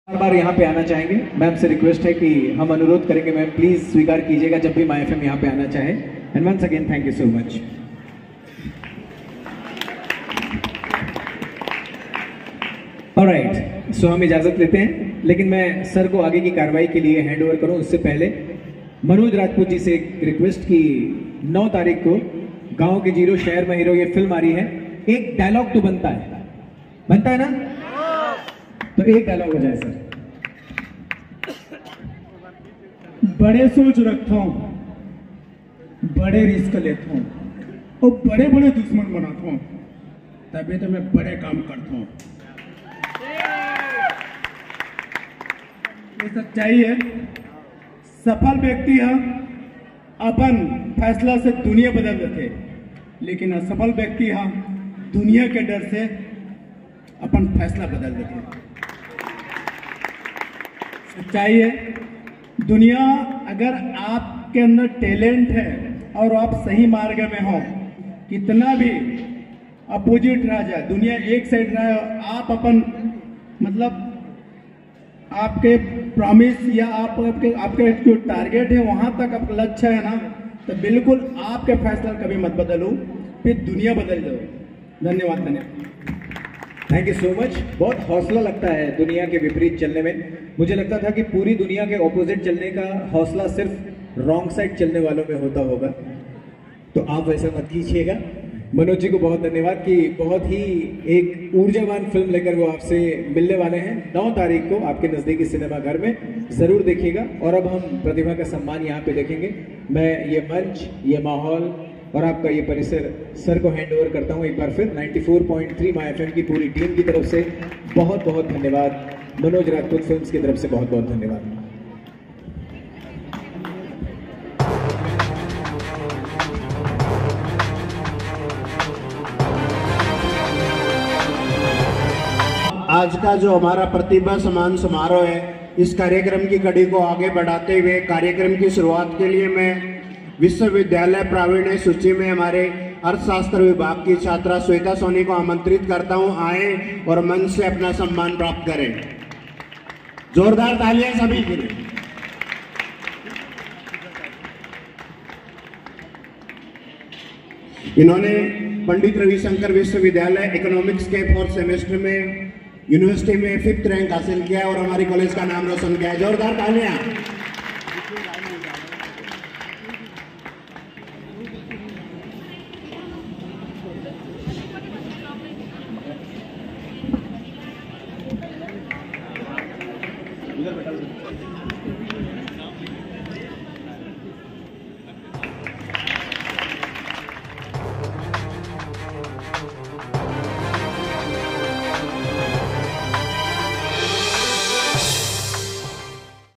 बार बार यहाँ पे आना चाहेंगे। मैम से रिक्वेस्ट है कि हम अनुरोध करेंगे मैम प्लीज स्वीकार कीजिएगा जब भी माय एफएम यहाँ पे आना चाहे। And once again thank you so much. Alright, so हम इजाजत लेते हैं, लेकिन मैं सर को आगे की कार्रवाई के लिए हैंड ओवर करूं उससे पहले मनोज राजपूत जी से एक रिक्वेस्ट की 9 तारीख को गांव के जीरो शहर में हीरो ये फिल्म आ रही है, एक डायलॉग तो बनता है ना, तो एक डायलॉग हो जाए सर। बड़े सोच रखता हूँ, बड़े रिस्क लेता हूँ और बड़े बड़े दुश्मन बनाता हूँ, तभी तो मैं बड़े काम करता हूँ। ये सच्चाई है। सफल व्यक्ति अपन फैसला से दुनिया बदल देते, लेकिन असफल व्यक्ति दुनिया के डर से अपन फैसला बदल देते। सच्चाई है, दुनिया अगर आपके अंदर टैलेंट है और आप सही मार्ग में हो, कितना भी अपोजिट रह जाए, दुनिया एक साइड रहे, आप अपन मतलब आपके प्रॉमिस या आपके जो टारगेट है वहां तक आपका लक्ष्य है ना, तो बिल्कुल आपके फैसला कभी मत बदलो, फिर दुनिया बदल जाओ। धन्यवाद। Thank you so much. बहुत हौसला लगता है दुनिया के विपरीत चलने में। मुझे लगता था कि पूरी दुनिया के ऑपोजिट चलने का हौसला सिर्फ रॉन्ग साइड चलने वालों में होता होगा, तो आप वैसा मत कीजिएगा। मनोज जी को बहुत धन्यवाद कि बहुत ही एक ऊर्जावान फिल्म लेकर वो आपसे मिलने वाले हैं। 9 तारीख को आपके नज़दीकी सिनेमा घर में ज़रूर देखिएगा। और अब हम प्रतिभा का सम्मान यहाँ पे देखेंगे। मैं ये मंच, ये माहौल और आपका ये परिसर सर को हैंड ओवर करता हूँ एक बार फिर। 94.3 माय एफएम की पूरी टीम की तरफ से बहुत बहुत धन्यवाद। मनोज राजपूत फिल्म्स की तरफ से बहुत बहुत धन्यवाद। आज का जो हमारा प्रतिभा सम्मान समारोह है, इस कार्यक्रम की कड़ी को आगे बढ़ाते हुए कार्यक्रम की शुरुआत के लिए मैं विश्वविद्यालय प्रावीण्य सूची में हमारे अर्थशास्त्र विभाग की छात्रा श्वेता सोनी को आमंत्रित करता हूं, आए और मंच से अपना सम्मान प्राप्त करें। जोरदार तालियां सभी के लिए। इन्होंने पंडित रविशंकर विश्वविद्यालय इकोनॉमिक्स के 4th सेमेस्टर में यूनिवर्सिटी में 5th रैंक हासिल किया और हमारी कॉलेज का नाम रोशन किया है। जोरदार तालियां। इधर बैठा